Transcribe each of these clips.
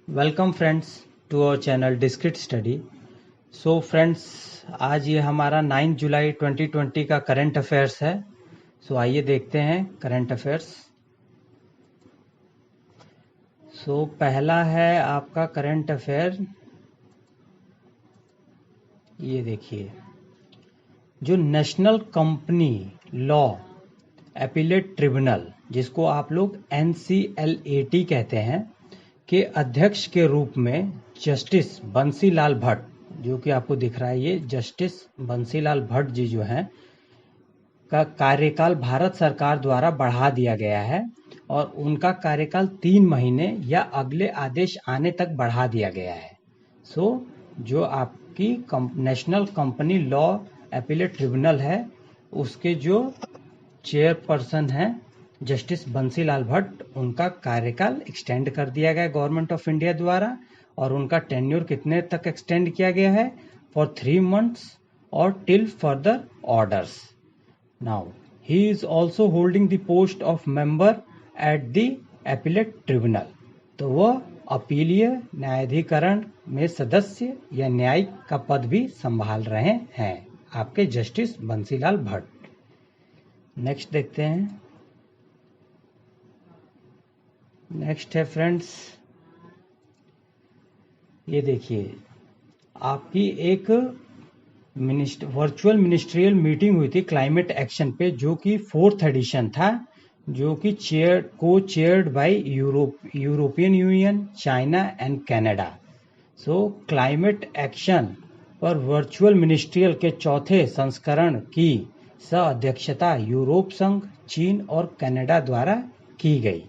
Welcome friends to our channel discreet study. So friends, आज ये हमारा 9 जुलाई 2020 का करंट अफेयर्स है। सो आइए देखते हैं करंट अफेयर्स। सो पहला है आपका करंट अफेयर, ये देखिए, जो national company law appellate tribunal, जिसको आप लोग NCLAT कहते हैं, के अध्यक्ष के रूप में जस्टिस बंसीलाल भट्ट, जो कि आपको दिख रहा है, ये जस्टिस बंसीलाल भट्ट जी जो हैं, का कार्यकाल भारत सरकार द्वारा बढ़ा दिया गया है और उनका कार्यकाल 3 महीने या अगले आदेश आने तक बढ़ा दिया गया है। सो जो आपकी national company law appellate tribunal है, उसके जो चेयरपर्सन हैं जस्टिस बंसीलाल भट्ट, उनका कार्यकाल एक्सटेंड कर दिया गया गवर्नमेंट ऑफ इंडिया द्वारा। और उनका टेन्योर कितने तक एक्सटेंड किया गया है? फॉर 3 months और till further orders. Now he is also holding the post of member at the appellate tribunal. तो वह अपीलीय न्यायाधिकरण में सदस्य या न्यायिक का पद भी संभाल रहे हैं, आपके जस्टिस बंसीलाल भट्ट। नेक्स्ट देखते हैं। नेक्स्ट है फ्रेंड्स, ये देखिए, आपकी एक वर्चुअल मिनिस्ट्रियल मीटिंग हुई थी क्लाइमेट एक्शन पे, जो कि 4th एडिशन था, जो कि chaired by European union, China and Canada. So climate action पर वर्चुअल मिनिस्ट्रियल के 4थे संस्करण की सह अध्यक्षता यूरोप संघ, चीन और कनाडा द्वारा की गई।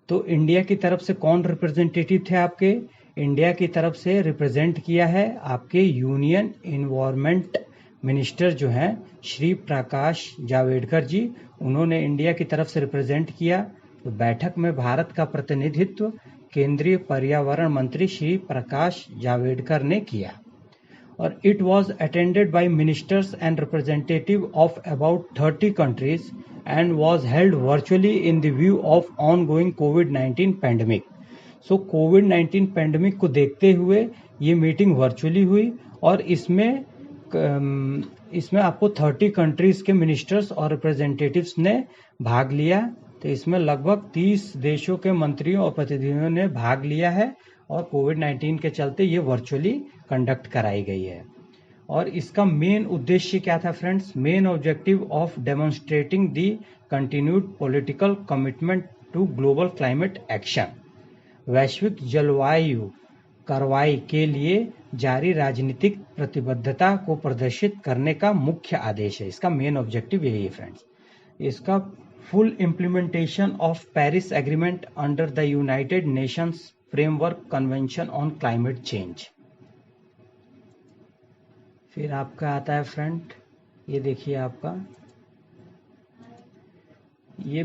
तो इंडिया की तरफ से कौन रिप्रेजेंटेटिव थे? आपके इंडिया की तरफ से रिप्रेजेंट किया है आपके यूनियन इन्वायरमेंट मिनिस्टर जो हैं श्री प्रकाश जावड़ेकर जी, उन्होंने इंडिया की तरफ से रिप्रेजेंट किया। तो बैठक में भारत का प्रतिनिधित्व केंद्रीय पर्यावरण मंत्री श्री प्रकाश जावड़ेकर ने किया। और it was attended by ministers and representative of about 30 countries and was held virtually in the view of ongoing COVID-19 pandemic. So COVID-19 pandemic को देखते हुए ये मीटिंग वर्चुअली हुई और इसमें आपको 30 कंट्रीज के मिनिस्टर्स और रिप्रेजेंटेटिव्स ने भाग लिया। तो इसमें लगभग 30 देशों के मंत्रियों और प्रतिनिधियों ने भाग लिया है और कोविड-19 के चलते ये वर्चुअली कंडक्ट कराई गई है। और इसका मेन उद्देश्य क्या था friends? Main objective of demonstrating the continued political commitment to global climate action, वैश्विक जलवायु कार्रवाई के लिए जारी राजनीतिक प्रतिबद्धता को प्रदर्शित करने का मुख्य आदेश है। इसका मेन ऑब्जेक्टिव यही है फ्रेंड्स। इसका full implementation of Paris agreement under the United Nations framework convention on climate change. फिर आपका आता है फ्रेंड, ये देखिए, आपका ये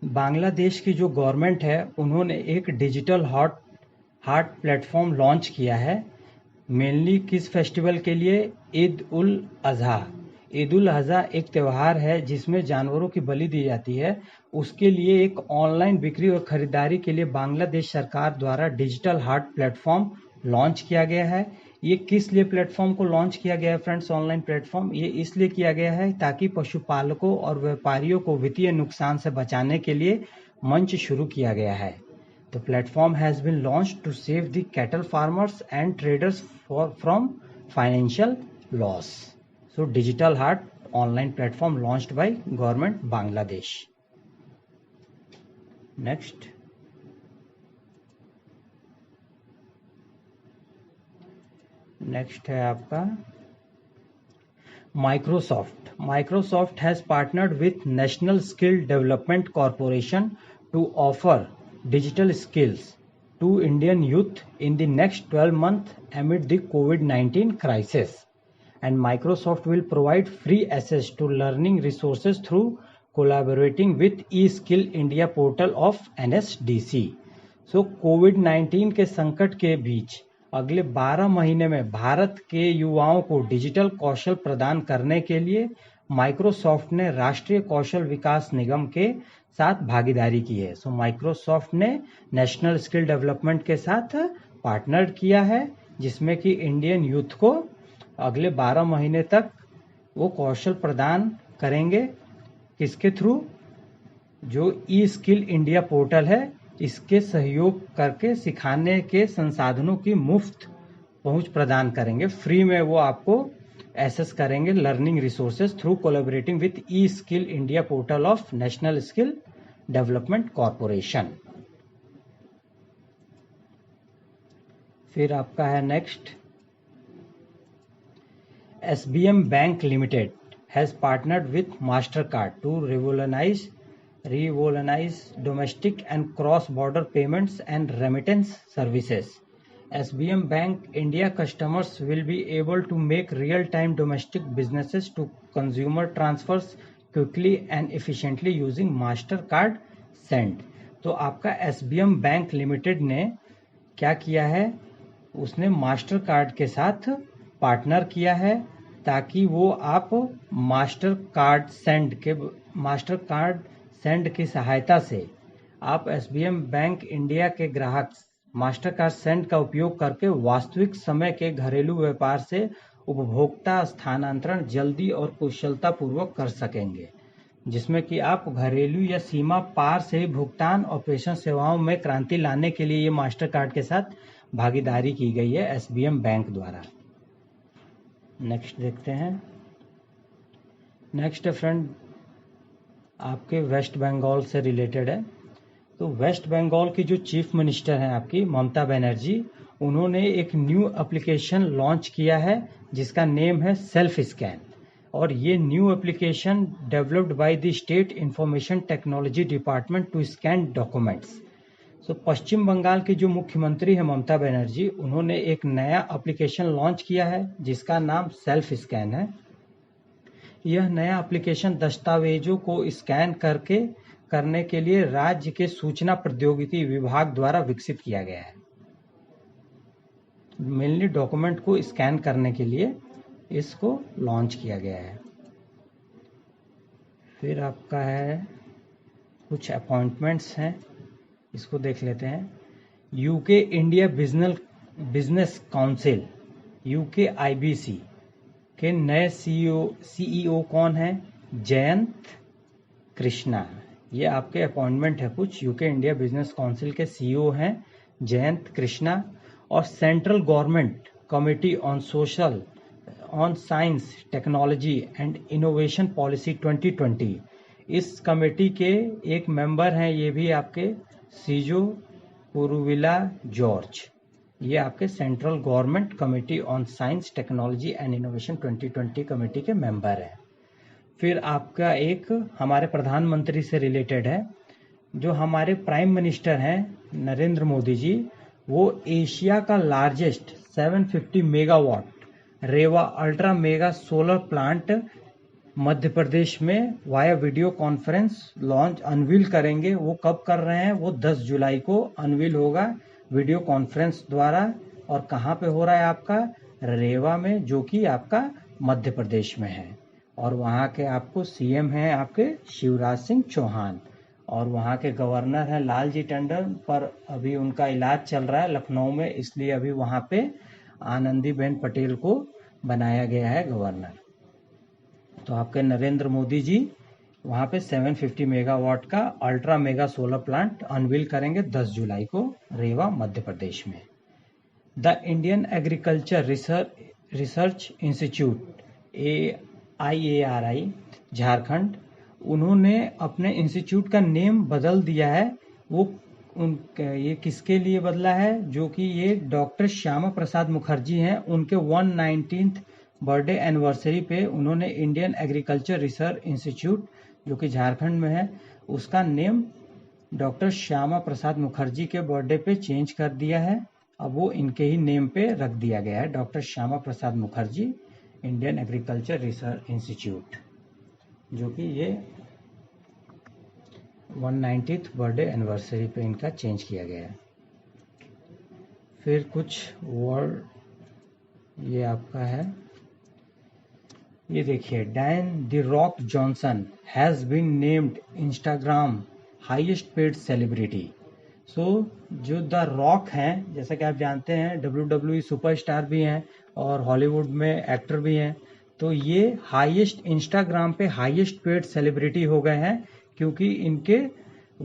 बांग्लादेश की जो गवर्नमेंट है, उन्होंने एक डिजिटल हार्ट प्लेटफॉर्म लॉन्च किया है। मेनली किस फेस्टिवल के लिए? ईद उल अजहा। ईद उल अजहा एक त्यौहार है जिसमें जानवरों की बलि दी जाती है। उसके लिए एक ऑनलाइन बिक्री और खरीदारी के लिए बांग्लादेश सरकार द्वारा डिजिटल हार्ट प्लेटफॉर्म लॉन्च किया गया है। ये किस लिए प्लेटफॉर्म को लॉन्च किया गया है फ्रेंड्स? ऑनलाइन प्लेटफॉर्म ये इसलिए किया गया है ताकि पशुपालकों और व्यापारियों को वित्तीय नुकसान से बचाने के लिए मंच शुरू किया गया है। The platform has been launched to save the cattle farmers and traders from financial loss. So Digital Heart online platform launched by government Bangladesh. Next. Next है आपका Microsoft. Microsoft has partnered with National Skill Development Corporation to offer digital skills to Indian youth in the next 12 months amid the COVID-19 crisis. And Microsoft will provide free access to learning resources through collaborating with eSkill India portal of NSDC. So COVID-19 के संकट के बीच अगले 12 महीने में भारत के युवाओं को digital कौशल प्रदान करने के लिए माइक्रोसॉफ्ट ने राष्ट्रीय कौशल विकास निगम के साथ भागीदारी की है। सो माइक्रोसॉफ्ट ने नेशनल स्किल डेवलपमेंट के साथ पार्टनर किया है, जिसमें कि इंडियन यूथ को अगले 12 महीने तक वो कौशल प्रदान करेंगे। किसके थ्रू? जो ई स्किल इंडिया पोर्टल है, इसके सहयोग करके सिखाने के संसाधनों की मुफ्त पहुंच प्रदान करेंगे। फ्री में वो आपको एसेस करेंगे learning resources through collaborating with E skill India portal of national skill development corporation. फिर आपका है next, SBM Bank Limited has partnered with MasterCard to revolutionize domestic and cross-border payments and remittance services. SBM Bank India customers will be able to make real-time domestic businesses to consumer transfers quickly and efficiently using MasterCard Send. तो आपका SBM Bank Limited ने क्या किया है? उसने master card के साथ partner किया है ताकि वो आप मास्टर कार्ड सेंड की सहायता से आप SBM बैंक इंडिया के ग्राहक मास्टर कार्ड सेंड का उपयोग करके वास्तविक समय के घरेलू व्यापार से उपभोक्ता स्थानांतरण जल्दी और कुशलता पूर्वक कर सकेंगे, जिसमें कि आप घरेलू या सीमा पार से ही भुगतान और प्रेषण सेवाओं में क्रांति लाने के लिए ये मास्टर कार्ड के साथ भागीदारी की गई है SBM बैंक द्वारा। नेक्स्ट देखते हैं। नेक्स्ट फ्रेंड आपके वेस्ट बंगाल से रिलेटेड है। तो वेस्ट बंगाल की जो चीफ मिनिस्टर हैं आपकी ममता बनर्जी, उन्होंने एक न्यू एप्लीकेशन लॉन्च किया है जिसका नेम है सेल्फ स्कैन, और ये new application developed by the state information technology department to scan documents. So Paschim Bengal की जो मुख्यमंत्री है ममता बनर्जी, उन्होंने एक नया एप्लीकेशन लॉन्च किया है जिसका नाम सेल्फ स्कैन है। यह नया एप्लीकेशन दस्तावेजों को स्कैन करने के लिए राज्य के सूचना प्रौद्योगिकी विभाग द्वारा विकसित किया गया है। मेनली डॉक्यूमेंट को स्कैन करने के लिए इसको लॉन्च किया गया है। फिर आपका है कुछ अपॉइंटमेंट्स हैं, इसको देख लेते हैं। UK India business council UKIBC के नए CEO कौन है? जयंत कृष्णा। ये आपके अपॉइंटमेंट है कुछ। यूके इंडिया बिजनेस काउंसिल के CEO हैं जयंत कृष्णा। और central government committee on science technology and innovation policy 2020, इस कमेटी के एक मेंबर हैं ये भी आपके सीजो पुरुविला जॉर्ज। ये आपके central government committee on science technology and innovation 2020 committee के मेंबर हैं। फिर आपका एक हमारे प्रधानमंत्री से रिलेटेड है। जो हमारे प्राइम मिनिस्टर हैं नरेंद्र मोदी जी, वो एशिया का लार्जेस्ट 750 मेगावाट रेवा ultra mega solar plant Madhya Pradesh में वाया वीडियो कॉन्फ्रेंस अनवील करेंगे। वो कब कर रहे हैं? वो 10 जुलाई को अनवील होगा वीडियो कॉन्फ्रेंस द्वारा। और कहाँ पे हो रहा है? आपका रेवा में, जो कि आपका मध्य प्रदेश में है। और वहाँ के आपको CM हैं आपके शिवराज सिंह चौहान, और वहाँ के गवर्नर हैं लालजी टंडन, पर अभी उनका इलाज चल रहा है लखनऊ में, इसलिए अभी वहाँ पे आनंदीबेन पटेल को बनाया गया है गवर्नर। तो आपके नरेंद्र मोदी जी वहाँ पे 750 मेगावाट का ultra mega solar plant unveil करेंगे 10 जुलाई को रेवा मध्य प्रदेश में। The Indian agriculture research institute IARI Jharkhand, उन्होंने अपने इंस्टीट्यूट का नेम बदल दिया है। ये किसके लिए बदला है? जो कि ये डॉक्टर श्यामा प्रसाद मुखर्जी हैं, उनके 119th बर्थडे एनिवर्सरी पे उन्होंने इंडियन एग्रीकल्चर रिसर्च इंस्टीट्यूट, जो कि झारखंड में है, उसका नेम डॉक्टर श्यामा प्रसाद मुखर्जी के बर्थडे पे चेंज कर दिया है। अब वो इनके ही नेम पे रख दिया गया है, doctor Shyama Prasad Mukherjee Indian agriculture research institute, जो कि ये 190th बर्थडे एनिवर्सरी पे इनका चेंज किया गया है। फिर कुछ वर्ड ये आपका है, ये देखिए, Dwayne the Rock Johnson has been named Instagram highest paid celebrity. So जो द रॉक हैं, जैसा कि आप जानते हैं WWE सुपरस्टार भी हैं और हॉलीवुड में एक्टर भी हैं, तो ये हाईएस्ट इंस्टाग्राम पे हाईएस्ट पेड सेलिब्रिटी हो गए हैं, क्योंकि इनके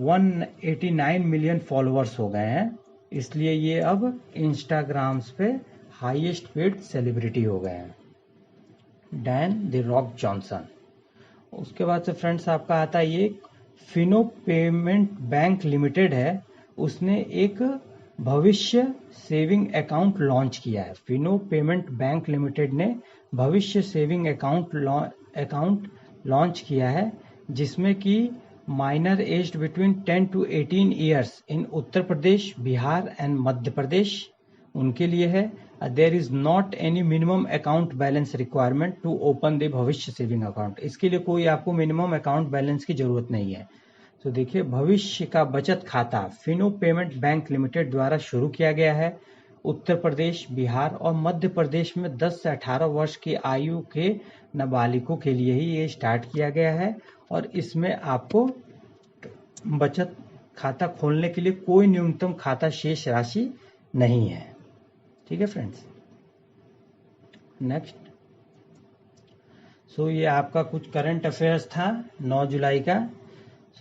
189 मिलियन फॉलोअर्स हो गए हैं, इसलिए ये अब इंस्टाग्राम्स पे हाईएस्ट पेड सेलिब्रिटी हो गए हैं, डैन द रॉक जॉनसन। उसके बाद से फ्रेंड्स आपका आता है ये फिनो पेमेंट बैंक लिमिटेड है, उसने एक भविष्य सेविंग अकाउंट लॉन्च किया है। फिनो पेमेंट बैंक लिमिटेड ने भविष्य सेविंग अकाउंट लॉन्च किया है, जिसमें कि minor aged between 10 to 18 years in Uttar Pradesh, Bihar and Madhya Pradesh उनके लिए है। There is not any minimum account balance requirement to open the Bhavishya saving account. इसके लिए कोई आपको मिनिमम अकाउंट बैलेंस की जरूरत नहीं है। तो देखिए, भविष्य का बचत खाता फिनो पेमेंट बैंक लिमिटेड द्वारा शुरू किया गया है। उत्तर प्रदेश, बिहार और मध्य प्रदेश में 10 से 18 वर्ष की आयु के नाबालिगों के लिए ही ये स्टार्ट किया गया है, और इसमें आपको बचत खाता खोलने के लिए कोई न्यूनतम खाता शेष राशि नहीं है। ठीक है फ्रेंड्स, नेक्स्ट। सो ये आपका कुछ करंट अफेयर्स था 9 जुलाई का।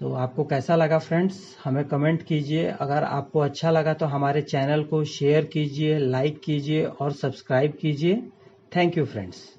सो आपको कैसा लगा फ्रेंड्स, हमें कमेंट कीजिए। अगर आपको अच्छा लगा तो हमारे चैनल को शेयर कीजिए, लाइक कीजिए और सब्सक्राइब कीजिए। Thank you friends.